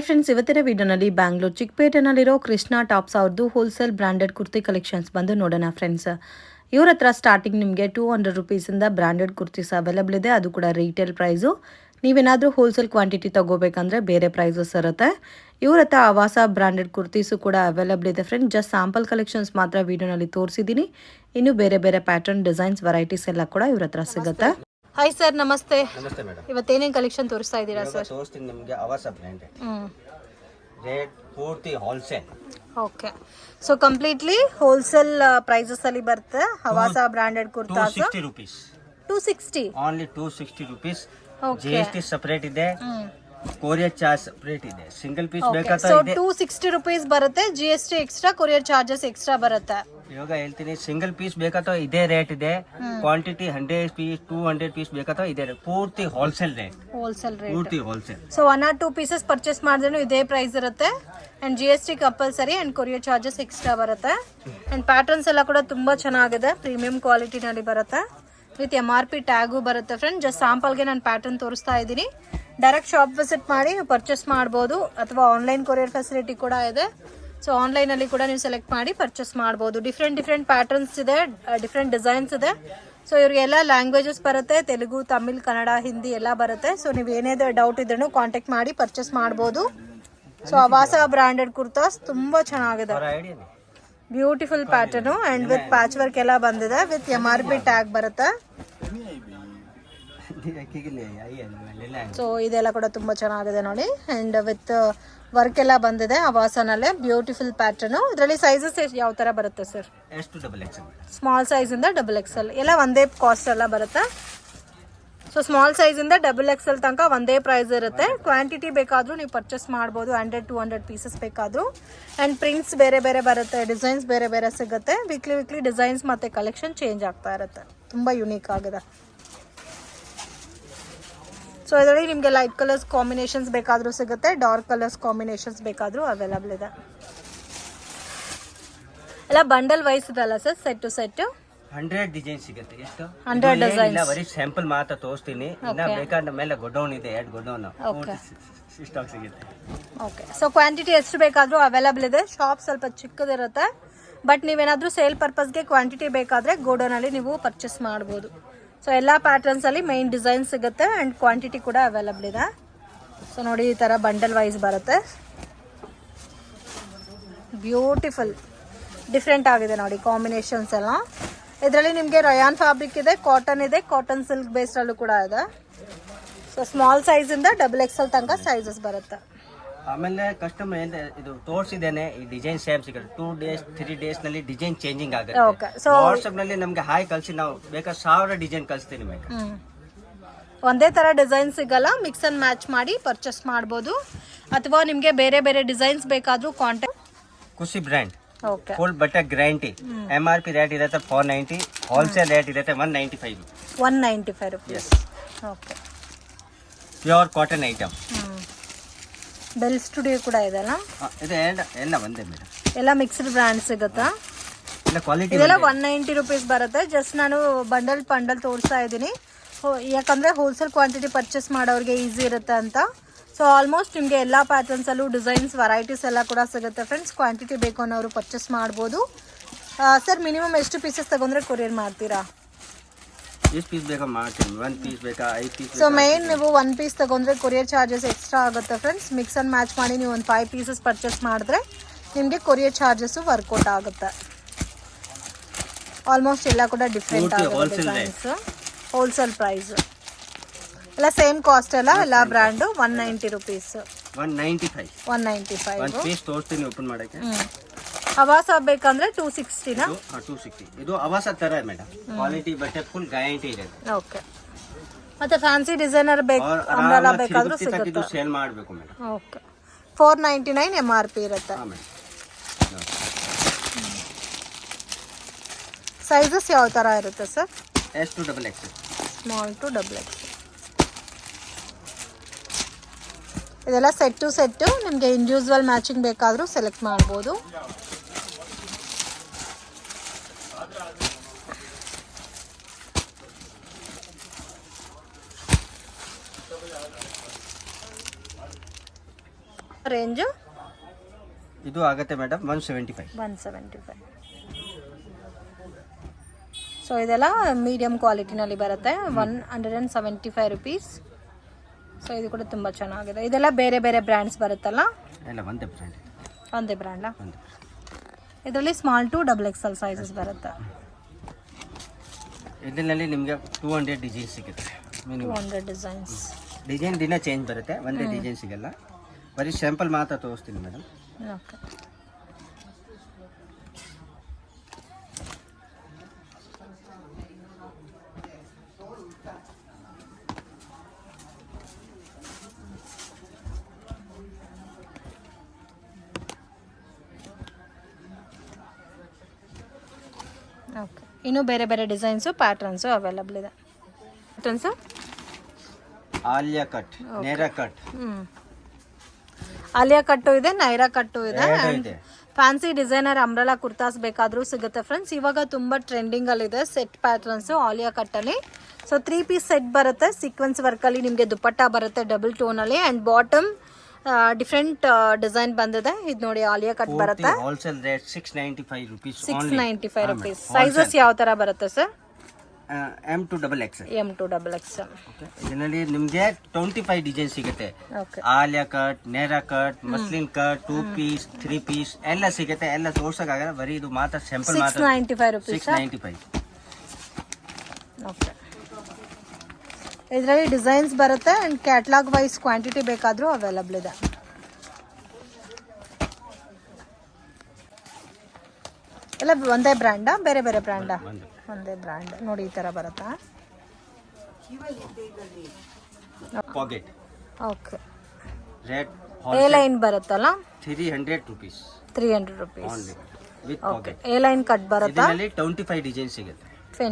Hi friends, ಇವತ್ತಿನ ವಿಡಿಯೋನಲ್ಲಿ Bangalore ಚಿಕ್ಕಪೇಟೆನಲ್ಲಿರೋ Krishna tops ಅವ್ರದ್ದು ಹೋಲ್ಸೇಲ್ ಬ್ರ್ಯಾಂಡೆಡ್ ಕುರ್ತಿ ಕಲೆಕ್ಷನ್ಸ್ ಬಂದು ನೋಡೋಣ ಫ್ರೆಂಡ್ಸ್. ಇವ್ರ ಹತ್ರ ಸ್ಟಾರ್ಟಿಂಗ್ ನಿಮಗೆ 200 ರುಪೀಸಿಂದ ಬ್ರ್ಯಾಂಡೆಡ್ ಕುರ್ತೀಸ್ ಅವೈಲಬಲ್ ಇದೆ. ಅದು ಕೂಡ ರೀಟೇಲ್ ಪ್ರೈಸು. ನೀವೇನಾದರೂ ಹೋಲ್ಸೇಲ್ ಕ್ವಾಂಟಿಟಿ ತೊಗೋಬೇಕಂದ್ರೆ ಬೇರೆ ಪ್ರೈಸಸ್ ಇರುತ್ತೆ. ಇವ್ರ ಹತ್ರ ಆವಾಸ ಬ್ರ್ಯಾಂಡೆಡ್ ಕುರ್ತೀಸು ಕೂಡ ಅವೈಲಬಲ್ ಇದೆ ಫ್ರೆಂಡ್ಸ್. ಜಸ್ಟ್ ಸ್ಯಾಂಪಲ್ ಕಲೆಕ್ಷನ್ಸ್ ಮಾತ್ರ ವಿಡಿಯೋನಲ್ಲಿ ತೋರಿಸಿದ್ದೀನಿ. ಇನ್ನು ಬೇರೆ ಬೇರೆ ಪ್ಯಾಟರ್ನ್, ಡಿಸೈನ್ಸ್, ವೆರೈಟೀಸ್ ಎಲ್ಲ ಕೂಡ ಇವ್ರ ಹತ್ರ ಸಿಗುತ್ತೆ. ಹಾಯ್ ಸರ್, ನಮಸ್ತೆ. ನಮಸ್ತೆ ಮೇಡಮ್. ಇವತ್ತೇನೇನು ಕಲೆಕ್ಷನ್ ತೋರಿಸ್ತಾ ಇದ್ದೀರಾ ಸರ್? ತೋರಿಸ್ತೀನಿ ನಿಮಗೆ ಆವಾಸ ಬ್ರ್ಯಾಂಡೆಡ್. ರೇಟ್ ಪೂರ್ತಿ wholesale. Okay, so completely wholesale prices ಅಲ್ಲಿ ಬರುತ್ತೆ. ಹವಾಸ branded kurtas 260 rupees. 260 only 260 rupees. Okay. GST separate ಇದೆ, ಕೊರಿಯರ್ ಚಾರ್ಜ್ ಸಪರೇಟ್ ಇದೆ. ಸಿಂಗಲ್ ಪೀಸ್ ಸೊ ಬೇಕಾದ್ರೆ ಇದೆ. 260 ರುಪೀಸ್ ಬರುತ್ತೆ. GST extra, courier charges extra ಬರುತ್ತೆ. ಇವಾಗ ಹೇಳ್ತೀನಿ, ಸಿಂಗಲ್ ಪೀಸ್ ಬೇಕಾದ್ರೆ ಇದೇ ರೇಟ್ ಇದೆ. ಕ್ವಾಂಟಿಟಿ 100 ಪೀಸ್ 200 ಪೀಸ್ ಬೇಕಾದ್ರೆ ಇದೇ ರೇಟ್. ಪೂರ್ತಿ ಹೋಲ್ಸೇಲ್ ರೇಟ್. ಹೋಲ್ಸೇಲ್ ರೇಟ್ ಪೂರ್ತಿ wholesale. So 1 or 2 pieces purchase ಮಾಡಿದ್ರೂ ಇದೇ ಪ್ರೈಸ್ ಇರುತ್ತೆ. And GST compulsory and courier charges extra ಬರುತ್ತೆ. ಅಂಡ್ ಪ್ಯಾಟರ್ನ್ಸ್ ಎಲ್ಲ ಕೂಡ ತುಂಬಾ ಚೆನ್ನಾಗಿದೆ. ಪ್ರೀಮಿಯಂ ಕ್ವಾಲಿಟಿನಲ್ಲಿ ಬರುತ್ತೆ. ವಿತ್ MRP ಟ್ಯಾಗು ಬರುತ್ತೆ ಫ್ರೆಂಡ್. ಜಸ್ಟ್ ಸ್ಯಾಂಪಲ್ಗೆ ನಾನು ಪ್ಯಾಟರ್ನ್ ತೋರಿಸ್ತಾ ಇದ್ದೀನಿ. ಡೈರೆಕ್ಟ್ ಶಾಪ್ ವಿಸಿಟ್ ಮಾಡಿ ನೀವು ಪರ್ಚೇಸ್ ಮಾಡ್ಬೋದು, ಅಥವಾ ಆನ್ಲೈನ್ ಕೊರಿಯರ್ ಫೆಸಿಲಿಟಿ ಕೂಡ ಇದೆ. ಸೊ ಆನ್ಲೈನಲ್ಲಿ ಕೂಡ ನೀವು ಸೆಲೆಕ್ಟ್ ಮಾಡಿ ಪರ್ಚೇಸ್ ಮಾಡ್ಬೋದು. ಡಿಫ್ರೆಂಟ್ ಪ್ಯಾಟರ್ನ್ಸ್ ಇದೆ, ಡಿಫ್ರೆಂಟ್ ಡಿಸೈನ್ಸ್ ಇದೆ. ಸೊ ಇವ್ರಿಗೆಲ್ಲ ಲ್ಯಾಂಗ್ವೇಜಸ್ ಬರುತ್ತೆ. ತೆಲುಗು, ತಮಿಳ್, ಕನ್ನಡ, ಹಿಂದಿ ಎಲ್ಲ ಬರುತ್ತೆ. ಸೊ ನೀವು ಏನೇದು ಡೌಟ್ ಇದ್ರೂ ಕಾಂಟ್ಯಾಕ್ಟ್ ಮಾಡಿ ಪರ್ಚೇಸ್ ಮಾಡ್ಬೋದು. ಸೊ ಆವಾಸ ಬ್ರಾಂಡೆಡ್ ಕುರ್ತಾಸ್ ತುಂಬಾ ಚೆನ್ನಾಗಿದೆ. Beautiful pattern and with patch work ಎಲ್ಲ ಬಂದಿದೆ. ವಿತ್ MRP ಟ್ಯಾಗ್ ಬರುತ್ತೆ. ಸೊ ಇದೆಲ್ಲ ಕೂಡ ತುಂಬಾ ಚೆನ್ನಾಗಿದೆ ನೋಡಿ. ಅಂಡ್ ವಿತ್ ವರ್ಕ್ ಎಲ್ಲ ಬಂದಿದೆ ಆವಾಸನಲ್ಲೇ. Beautiful pattern. ಇದರಲ್ಲಿ ಸೈಜಸ್ ಯಾವ ತರ ಬರುತ್ತೆ ಸರ್? ಸ್ಮಾಲ್ ಸೈಜ್ ಇಂದ XXL ಎಲ್ಲ ಒಂದೇ ಕಾಸ್ಟ್ ಎಲ್ಲ ಬರುತ್ತೆ. ಸೊ ಸ್ಮಾಲ್ ಸೈಜ್ ಇಂದ XXL ತನಕ ಒಂದೇ ಪ್ರೈಸ್ ಇರುತ್ತೆ. ಕ್ವಾಂಟಿಟಿ ಬೇಕಾದ್ರೂ ನೀವು ಪರ್ಚೇಸ್ ಮಾಡ್ಬೋದು. 100-200 ಪೀಸಸ್ ಬೇಕಾದ್ರೂ. ಅಂಡ್ ಪ್ರಿಂಟ್ಸ್ ಬೇರೆ ಬೇರೆ ಬರುತ್ತೆ, ಡಿಸೈನ್ಸ್ ಬೇರೆ ಬೇರೆ ಸಿಗುತ್ತೆ. ವೀಕ್ಲಿ ಡಿಸೈನ್ಸ್ ಮತ್ತೆ ಕಲೆಕ್ಷನ್ ಚೇಂಜ್ ಆಗ್ತಾ ಇರುತ್ತೆ. ತುಂಬಾ ಯುನೀಕ್ ಆಗಿದೆ. ಸೊ ಇದರಲ್ಲಿ ನಿಮಗೆ ಲೈಟ್ ಕಲರ್ಸ್ ಕಾಂಬಿನೇಷನ್ಸ್ ಬೇಕಾದರೂ ಸಿಗುತ್ತೆ, ಡಾರ್ಕ್ ಕಲರ್ಸ್ ಕಾಂಬಿನೇಷನ್ಸ್ ಬೇಕಾದರೂ ಅವೈಲಬಲ್ ಇದೆ. ಎಲ್ಲ ಬಂಡಲ್ ವೈಸ್ ಇದಲ್ಲ sir? Set to set 100 design ಸಿಗುತ್ತೆ. ಎಷ್ಟು? 100 ಡಿಸೈನ್ಸ್. ಬರೀ ಸ್ಯಾಂಪಲ್ ಮಾತ್ರ ತೋರಿಸ್ತೀನಿ. ಇನ್ನ ಬೇಕಾದ ಮೇಲೆ ಗೋಡೌನ್ ಇದೆ, 2 ಗೋಡೌನ್ ಸ್ಟಾಕ್ ಸಿಗುತ್ತೆ. ಓಕೆ, ಸೊ ಕ್ವಾಂಟಿಟಿ ಎಷ್ಟು ಬೇಕಾದರೂ ಅವೈಲಬಲ್ ಇದೆ. ಶಾಪ್ ಸ್ವಲ್ಪ ಚಿಕ್ಕದಿರುತ್ತೆ, ಬಟ್ ನೀವೇನಾದರೂ ಸೇಲ್ ಪರ್ಪಸ್ಗೆ ಕ್ವಾಂಟಿಟಿ ಬೇಕಾದರೆ ಗೋಡೌನಲ್ಲಿ ನೀವು ಪರ್ಚೇಸ್ ಮಾಡ್ಬೋದು. ಸೊ ಎಲ್ಲ ಪ್ಯಾಟರ್ನ್ಸ್ ಅಲ್ಲಿ ಮೈನ್ ಡಿಸೈನ್ ಸಿಗುತ್ತೆ ಅಂಡ್ ಕ್ವಾಂಟಿಟಿ ಕೂಡ ಅವೈಲಬಲ್ ಇದೆ. ಸೊ ನೋಡಿ, ಈ ತರ ಬಂಡಲ್ ವೈಸ್ ಬರುತ್ತೆ. ಬ್ಯೂಟಿಫುಲ್ ಡಿಫ್ರೆಂಟ್ ಆಗಿದೆ ನೋಡಿ ಕಾಂಬಿನೇಷನ್ಸ್ ಎಲ್ಲ. ಇದರಲ್ಲಿ ನಿಮಗೆ ರಯಾನ್ ಫ್ಯಾಬ್ರಿಕ್ ಇದೆ, ಕಾಟನ್ ಇದೆ, ಕಾಟನ್ ಸಿಲ್ಕ್ ಬೇಸ್ಡ್ ಅಲ್ಲೂ ಕೂಡ ಇದೆ. ಸೊ ಸ್ಮಾಲ್ ಸೈಜ್ ಇಂದ XXL ತನಕ ಸೈಜಸ್ ಬರುತ್ತೆ. ಆಮೇಲೆ ಕಸ್ಟಮರ್ ಇದು ತೋರಿಸಿದ್ದೇನೆ, ಈ ಡಿಸೈನ್ ಸೇಮ್ ಸಿಗುತ್ತೆ. 2 days 3 days ನಲ್ಲಿ ಡಿಸೈನ್ ಚೇಂಜಿಂಗ್ ಆಗುತ್ತೆ. ವಾಟ್ಸ್ಆಪ್ ನಲ್ಲಿ ನಮ್ಗೆ ಹಾಯ್ ಕಳಿಸಿ, ನಾವು ಬೇಕಾದ್ರೆ 1000 ಡಿಸೈನ್ ಕಳಿಸ್ತೀನಿ. ಒಂದೇ ತರ ಡಿಸೈನ್ ಸಿಗಲ್ಲ, ಮಿಕ್ಸ್ ಅಂಡ್ ಮ್ಯಾಚ್ ಮಾಡಿ ಪರ್ಚೇಸ್ ಮಾಡ್ಬೋದು. ಅಥವಾ ನಿಮಗೆ ಬೇರೆ ಬೇರೆ ಡಿಸೈನ್ಸ್ ಬೇಕಾದ್ರೂ ಕಾಂಟ್ಯಾಕ್ಟ್. ಖುಷಿ ಬ್ರ್ಯಾಂಡ್. ಓಕೆ, ಫುಲ್ ಬಟ್ಟೆ ಗ್ಯಾರಂಟಿ. MRP ರೇಟ್ ಇರುತ್ತೆ 490, ಹೋಲ್ಸೇಲ್ ರೇಟ್ ಇರುತ್ತೆ 195. 195 rupees. Okay, pure cotton item. Bell studio ಕೂಡ ಇದೆಲ್ಲ. ಇದು ಎಲ್ಲ ಒಂದೇ ಮೇಡಮ್. ಎಲ್ಲ ಮಿಕ್ಸ್ಡ್ ಬ್ರ್ಯಾಂಡ್ ಸಿಗುತ್ತಾ? ಕ್ವಾಲಿಟಿ ಇದೆಲ್ಲ 190 ರುಪೀಸ್ ಬರುತ್ತೆ. ಜಸ್ಟ್ ನಾನು ಬಂಡಲ್ ತೋರಿಸ್ತಾ ಇದ್ದೀನಿ, ಯಾಕಂದ್ರೆ ಹೋಲ್ಸೇಲ್ ಕ್ವಾಂಟಿಟಿ ಪರ್ಚೇಸ್ ಮಾಡೋರಿಗೆ ಈಸಿ ಇರುತ್ತೆ ಅಂತ. ಸೊ ಆಲ್ಮೋಸ್ಟ್ ನಿಮಗೆ ಎಲ್ಲ ಪ್ಯಾಟರ್ನ್ಸಲ್ಲೂ ಡಿಸೈನ್ಸ್, ವೆರೈಟೀಸ್ ಎಲ್ಲ ಕೂಡ ಸಿಗುತ್ತೆ ಫ್ರೆಂಡ್ಸ್. ಕ್ವಾಂಟಿಟಿ ಬೇಕು ಅನ್ನೋರು ಪರ್ಚೇಸ್ ಮಾಡ್ಬೋದು. ಸರ್, ಮಿನಿಮಮ್ ಎಷ್ಟು ಪೀಸಸ್ ತಗೊಂಡ್ರೆ ಕೊರಿಯರ್ ಮಾಡ್ತೀರಾ? ಎಷ್ಟು ಪೀಸ್ ಬೇಕಾ ಮಾಡ್ತೀನಿ. 1 ಪೀಸ್ ಬೇಕಾ, 5 ಪೀಸ್? ಸೊ ಮೇನ್ ನೀವು 1 ಪೀಸ್ ತಗೊಂಡ್ರೆ ಕೊರಿಯರ್ ಚಾರ್ಜಸ್ ಎಕ್ಸ್ಟ್ರಾ ಆಗುತ್ತೆ ಫ್ರೆಂಡ್ಸ್. ಮಿಕ್ಸ್ ಅಂಡ್ ಮ್ಯಾಚ್ ಮಾಡಿ ನೀವು ಒಂದು 5 ಪೀಸಸ್ ಪರ್ಚೇಸ್ ಮಾಡಿದ್ರೆ ನಿಮಗೆ ಕೊರಿಯರ್ ಚಾರ್ಜಸ್ಸು ವರ್ಕೌಟ್ ಆಗುತ್ತೆ. ಆಲ್ಮೋಸ್ಟ್ ಎಲ್ಲ ಕೂಡ ಡಿಫ್ರೆಂಟ್ ಆಗುತ್ತೆ ಡಿಸೈನ್ಸ್. ಹೋಲ್ಸೇಲ್ ಪ್ರೈಸ್ ಎಲ್ಲ ಸೇಮ್ ಕಾಸ್ಟ್ ಅಲ್ಲ, ಎಲ್ಲ ಬ್ರ್ಯಾಂಡು 190 ರುಪೀಸ್. 195 ಒಂದು ಪೀಸ್ ತೋರಿಸ್ತೀನಿ ಓಪನ್ ಮಾಡಕ್ಕೆ. ಆವಾಸ ಬೇಕಂದ್ರೆ 260 ನಾ? 260. ಇದು ಆವಾಸ ತರ ಮೇಡಮ್. ಕ್ವಾಲಿಟಿ ಬಟ್ಟೆ ಫುಲ್ ಗ್ಯಾರಂಟಿ ಇದೆ. ಓಕೆ, ಮತ್ತೆ ಫ್ಯಾನ್ಸಿ ಡಿಸೈನರ್ ಅಂಬ್ರೆಲಾ ಬೇಕಾದ್ರೂ ಸಿಗುತ್ತೆ. ಸೇಲ್ ಮಾಡಬೇಕು ಮೇಡಮ್. ಓಕೆ, 499 MRP ಇರುತ್ತೆ. ಸೈಜಸ್ ಯಾವ ತರ ಇರುತ್ತೆ sir? S to XXL. Small to XXL. ಇದೆಲ್ಲ ಸೆಟ್ ಟು ಸೆಟ್. ನಿಮಗೆ ಇಂಡಿವಿಜುವಲ್ ಮ್ಯಾಚಿಂಗ್ ಬೇಕಾದರೂ ಸೆಲೆಕ್ಟ್ ಮಾಡ್ಬೋದು. ರೇಂಜು ಇದು ಆಗುತ್ತೆ ಮೇಡಮ್ 175. 175. ಸೊ ಇದೆಲ್ಲ ಮೀಡಿಯಮ್ ಕ್ವಾಲಿಟಿನಲ್ಲಿ ಬರುತ್ತೆ 175 ರುಪೀಸ್. ಸೊ ಇದು ಕೂಡ ತುಂಬ ಚೆನ್ನಾಗಿದೆ. ಇದೆಲ್ಲ ಬೇರೆ ಬೇರೆ ಬ್ರ್ಯಾಂಡ್ಸ್ ಬರುತ್ತಲ್ಲ? ಎಲ್ಲ ಒಂದೇ ಬ್ರ್ಯಾಂಡ್. ಒಂದೇ ಬ್ರ್ಯಾಂಡಾ? ಇದರಲ್ಲಿ ಸ್ಮಾಲ್ ಟು XXL ಸೈಜಸ್ ಬರುತ್ತೆ. ಇದರಲ್ಲಿ ನಿಮಗೆ 200 ಡಿಸೈನ್ ಸಿಗುತ್ತೆ. 200 ಡಿಸೈನ್ಸ್. ಡಿಸೈನ್ ದಿನ ಚೇಂಜ್ ಬರುತ್ತೆ, ಒಂದೇ ಡಿಸೈನ್ ಸಿಗಲ್ಲ. ಬರೀ ಸ್ಯಾಂಪಲ್ ಮಾತ್ರ ತೋರಿಸ್ತೀನಿ ಮೇಡಮ್. ಓಕೆ. ಓಕೆ, ಇನ್ನೂ ಬೇರೆ ಬೇರೆ ಡಿಸೈನ್ಸು ಪ್ಯಾಟ್ರನ್ಸು ಅವೈಲಬಲ್ ಇದೆ. Patterns Alia cut, Naira cut. Alia cut ಇದೆ, ನೈರಾ ಕಟ್ಟು ಇದೆ. ಇದೆ. ಫ್ಯಾನ್ಸಿ ಡಿಸೈನರ್ ಅಂಬ್ರೆಲಾ ಕುರ್ತಾಸ್ ಬೇಕಾದರೂ ಸಿಗುತ್ತೆ ಫ್ರೆಂಡ್ಸ್. ಇವಾಗ ತುಂಬ ಟ್ರೆಂಡಿಂಗಲ್ಲಿದೆ ಸೆಟ್ ಪ್ಯಾಟ್ರನ್ಸು ಆಲಿಯಾ ಕಟ್ಟಲ್ಲಿ. ಸೊ 3 ಪೀಸ್ ಸೆಟ್ ಬರುತ್ತೆ, ಸೀಕ್ವೆನ್ಸ್ ವರ್ಕಲ್ಲಿ ನಿಮಗೆ ದುಪ್ಪಟ್ಟ ಬರುತ್ತೆ ಡಬಲ್ ಟೋನಲ್ಲಿ, ಆ್ಯಂಡ್ ಬಾಟಮ್ ಡಿಫ್ರೆಂಟ್ ಡಿಸೈನ್ ಬಂದಿದೆ. ಇದು ನೋಡಿ ಆಲಿಯಾ ಕಟ್ ಬರುತ್ತೆ. Wholesale rate 695 rupees. 695 rupees. Sizes ಯಾವ ಥರ ಬರುತ್ತೆ sir? M to XXL. M to XXL. ಇದರಲ್ಲಿ ನಿಮಗೆ 25 ಡಿಸೈನ್ ಸಿಗುತ್ತೆ. Okay. Alia cut, Naira cut, muslin cut, 2 piece, 3 piece ಎಲ್ಲ ಸಿಗುತ್ತೆ. ಎಲ್ಲ ತೋರ್ಸಕ್ಕಾಗಲ್ಲ, ಬರೀ ಇದು ಮಾತ್ರ ಸ್ಯಾಂಪಲ್ ಮಾತ್ರ. 695 ರುಪೀಸ್. 695. ಓಕೆ. ಇದರಲ್ಲಿ ಡಿಸೈನ್ಸ್ ಬರುತ್ತೆ ಆ್ಯಂಡ್ ಕ್ಯಾಟ್ಲಾಗ್ ವೈಸ್ ಕ್ವಾಂಟಿಟಿ ಬೇಕಾದರೂ ಅವೈಲಬಲ್ ಇದೆ. ಎಲ್ಲ ಒಂದೇ ಬ್ರ್ಯಾಂಡಾ ಬೇರೆ ಬೇರೆ ಬ್ರ್ಯಾಂಡಾ? ಒಂದೇ ಬ್ರ್ಯಾಂಡ್. ನೋಡಿ ಈ ಥರ ಬರುತ್ತಾ? Pocket. Okay. Rate A line ಬರುತ್ತಲ್ಲ? 300 rupees. 300 rupees. Only with okay. Pocket. A line cut ಬರುತ್ತಾ? ಇದರಲ್ಲಿ 25 ಡಿಸೈನ್ ಸಿಗುತ್ತೆ.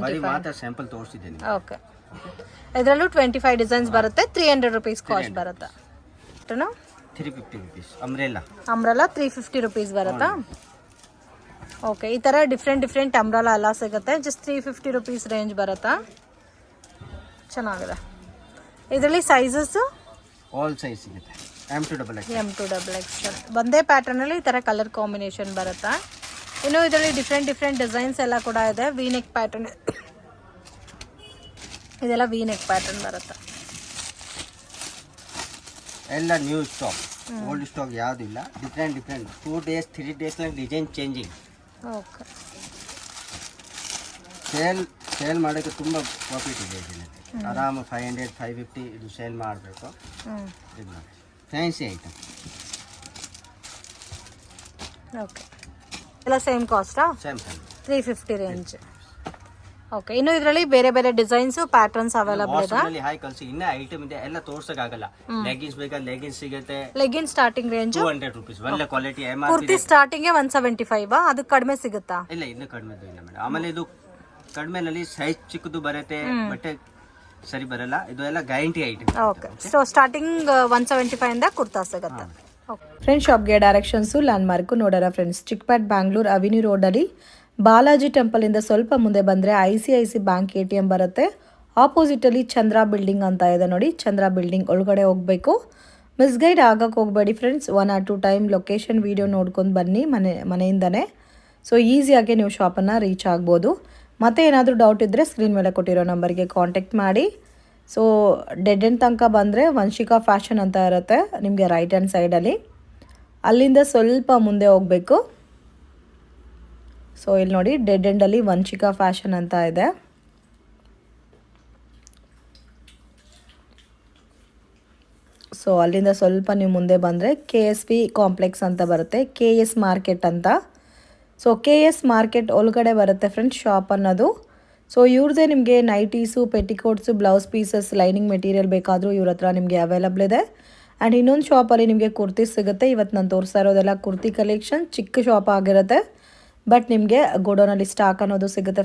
ಬರೀ ಮಾತ್ರ ಸ್ಯಾಂಪಲ್ ತೋರಿಸಿದ್ದೀನಿ. ಓಕೆ. ಇದರಲ್ಲೂ 25 ಡಿಸೈನ್ಸ್ ಬರುತ್ತೆ, 300 ರುಪೀಸ್ ಕಾಸ್ಟ್ ಬರುತ್ತೆ. 350 ರುಪೀಸ್. ಅಂಬ್ರೆಲಾ 350 ರುಪೀಸ್ ಬರುತ್ತಾ? ಓಕೆ. ಈ ಥರ ಡಿಫ್ರೆಂಟ್ ಅಂಬ್ರೆಲಾ ಎಲ್ಲ ಸಿಗುತ್ತೆ. ಜಸ್ಟ್ 350 ರುಪೀಸ್ ರೇಂಜ್ ಬರುತ್ತಾ? ಚೆನ್ನಾಗಿದೆ. ಇದರಲ್ಲಿ ಸೈಜಸ್ಸು ಆಲ್ ಸೈಜ್ ಸಿಗುತ್ತೆ. M to XXL. ಒಂದೇ ಪ್ಯಾಟರ್ನಲ್ಲಿ ಈ ಥರ ಕಲರ್ ಕಾಂಬಿನೇಷನ್ ಬರುತ್ತಾ? ಇನ್ನು ಇದರಲ್ಲಿ ಡಿಫ್ರೆಂಟ್ ಡಿಸೈನ್ಸ್ ಎಲ್ಲ ಕೂಡ ಇದೆ. ವಿ-ನೆಕ್ ಪ್ಯಾಟರ್ನ್, ಇದೆಲ್ಲ ವಿ-ನೆಕ್ ಪ್ಯಾಟರ್ನ್ ಬರುತ್ತೆ. ಎಲ್ಲ ನ್ಯೂ ಸ್ಟಾಕ್, ಓಲ್ಡ್ ಸ್ಟಾಕ್ ಯಾವುದು ಇಲ್ಲ. Different 2 days 3 days design changing. Okay. Sale ಮಾಡೋಕ್ಕೆ ತುಂಬ ಪ್ರಾಫಿಟ್ ಇದೆ ಇದರಲ್ಲಿ. ಆರಾಮ 500 550 ಇದು ಸೇಲ್ ಮಾಡಬೇಕು. ಇದು ನೋಡಿ ಫ್ಯಾನ್ಸಿ ಐಟಮ್. ಓಕೆ. ಎಲ್ಲ ಸೇಮ್ ಕಾಸ್ಟಾ? Same 350 range. ಓಕೆ. ಇನ್ನು ಇದರಲ್ಲಿ ಬೇರೆ ಬೇರೆ ಡಿಸೈನ್ಸ್ ಪ್ಯಾಟರ್ನ್ಸ್ ಅವೈಲಬಲ್ ಇದೆ. ಹೈ ಕಲ್ಸಿ ಇನ್ನೂ ಐಟಮ್ ಇದೆ, ಎಲ್ಲ ತೋರ್ಸಕ್ಕಾಗಲ್ಲ. ಲೆಗಿನ್ಸ್ ಬೇಕಾದ್ರೆ ಲೆಗಿನ್ಸ್ ಸಿಗುತ್ತೆ. Legging starting range 200 rupees. ಒಳ್ಳೆ ಕ್ವಾಲಿಟಿ. ಕುರ್ತಿ ಸ್ಟಾರ್ಟಿಂಗ್ 175. ಅದು ಕಡಿಮೆ ಸಿಗುತ್ತಾ? ಇಲ್ಲ, ಇನ್ನೂ ಕಡಿಮೆ ಇಲ್ಲ ಮೇಡಮ್. ಆಮೇಲೆ ಇದು ಕಡಿಮೆನಲ್ಲಿ ಸೈಜ್ ಚಿಕ್ಕದು ಬರುತ್ತೆ, ಬಟ್ಟೆ ಸರಿ ಬರಲ್ಲ. ಇದು ಎಲ್ಲ guarantee item. Okay. So starting 175 ಇಂದ ಕುರ್ತಾ ಸಿಗುತ್ತೆ. ಫ್ರೆಂಡ್ಸ್, ಶಾಪ್ಗೆ ಡೈರೆಕ್ಷನ್ಸು ಲ್ಯಾಂಡ್ಮಾರ್ಕು ನೋಡೋಣ ಫ್ರೆಂಡ್ಸ್. ಚಿಕ್ಕಪೇಟ್ ಬ್ಯಾಂಗ್ಳೂರ್ ಅವಿನ್ಯೂ ರೋಡಲ್ಲಿ ಬಾಲಾಜಿ ಟೆಂಪಲಿಂದ ಸ್ವಲ್ಪ ಮುಂದೆ ಬಂದರೆ ICIC ಬ್ಯಾಂಕ್ ATM ಬರುತ್ತೆ. ಆಪೋಸಿಟಲ್ಲಿ ಚಂದ್ರ ಬಿಲ್ಡಿಂಗ್ ಅಂತ ಇದೆ ನೋಡಿ. ಚಂದ್ರ ಬಿಲ್ಡಿಂಗ್ ಒಳಗಡೆ ಹೋಗಬೇಕು. ಮಿಸ್ಗೈಡ್ ಆಗಕ್ಕೆ ಹೋಗಬೇಡಿ friends. 1 or 2 time location video ನೋಡ್ಕೊಂಡು ಬನ್ನಿ ಮನೆಯಿಂದನೇ. ಸೊ ಈಸಿಯಾಗಿ ನೀವು ಶಾಪನ್ನು ರೀಚ್ ಆಗ್ಬೋದು. ಮತ್ತೆ ಏನಾದರೂ ಡೌಟ್ ಇದ್ದರೆ ಸ್ಕ್ರೀನ್ ಮೇಲೆ ಕೊಟ್ಟಿರೋ ನಂಬರ್ಗೆ ಕಾಂಟ್ಯಾಕ್ಟ್ ಮಾಡಿ. ಸೊ ಡೆಡ್ ಎಂಡ್ ತನಕ ಬಂದರೆ ವಂಶಿಕಾ ಫ್ಯಾಷನ್ ಅಂತ ಇರುತ್ತೆ ನಿಮಗೆ ರೈಟ್ ಹ್ಯಾಂಡ್ ಸೈಡಲ್ಲಿ. ಅಲ್ಲಿಂದ ಸ್ವಲ್ಪ ಮುಂದೆ ಹೋಗಬೇಕು. ಸೊ ಇಲ್ಲಿ ನೋಡಿ ಡೆಡ್ ಎಂಡಲ್ಲಿ ವಂಶಿಕಾ ಫ್ಯಾಷನ್ ಅಂತ ಇದೆ. ಸೊ ಅಲ್ಲಿಂದ ಸ್ವಲ್ಪ ನೀವು ಮುಂದೆ ಬಂದರೆ KSP ಕಾಂಪ್ಲೆಕ್ಸ್ ಅಂತ ಬರುತ್ತೆ, KS ಮಾರ್ಕೆಟ್ ಅಂತ. ಸೊ KS ಮಾರ್ಕೆಟ್ ಒಳಗಡೆ ಬರುತ್ತೆ ಫ್ರೆಂಡ್ಸ್ ಶಾಪ್ ಅನ್ನೋದು. ಸೊ ಇವ್ರದ್ದೇ ನಿಮಗೆ nighties, petticoats, blouse pieces, lining material ಬೇಕಾದರೂ ಇವ್ರ ಹತ್ರ ನಿಮಗೆ ಅವೈಲಬಲ್ ಇದೆ. ಆ್ಯಂಡ್ ಇನ್ನೊಂದು ಶಾಪಲ್ಲಿ ನಿಮಗೆ ಕುರ್ತಿ ಸಿಗುತ್ತೆ. ಇವತ್ತು ನಾನು ತೋರಿಸ್ತಾ ಇರೋದೆಲ್ಲ ಕುರ್ತಿ ಕಲೆಕ್ಷನ್. ಚಿಕ್ಕ ಶಾಪ್ ಆಗಿರುತ್ತೆ, ಬಟ್ ನಿಮಗೆ ಗೋಡೌನಲ್ಲಿ ಸ್ಟಾಕ್ ಅನ್ನೋದು ಸಿಗುತ್ತೆ.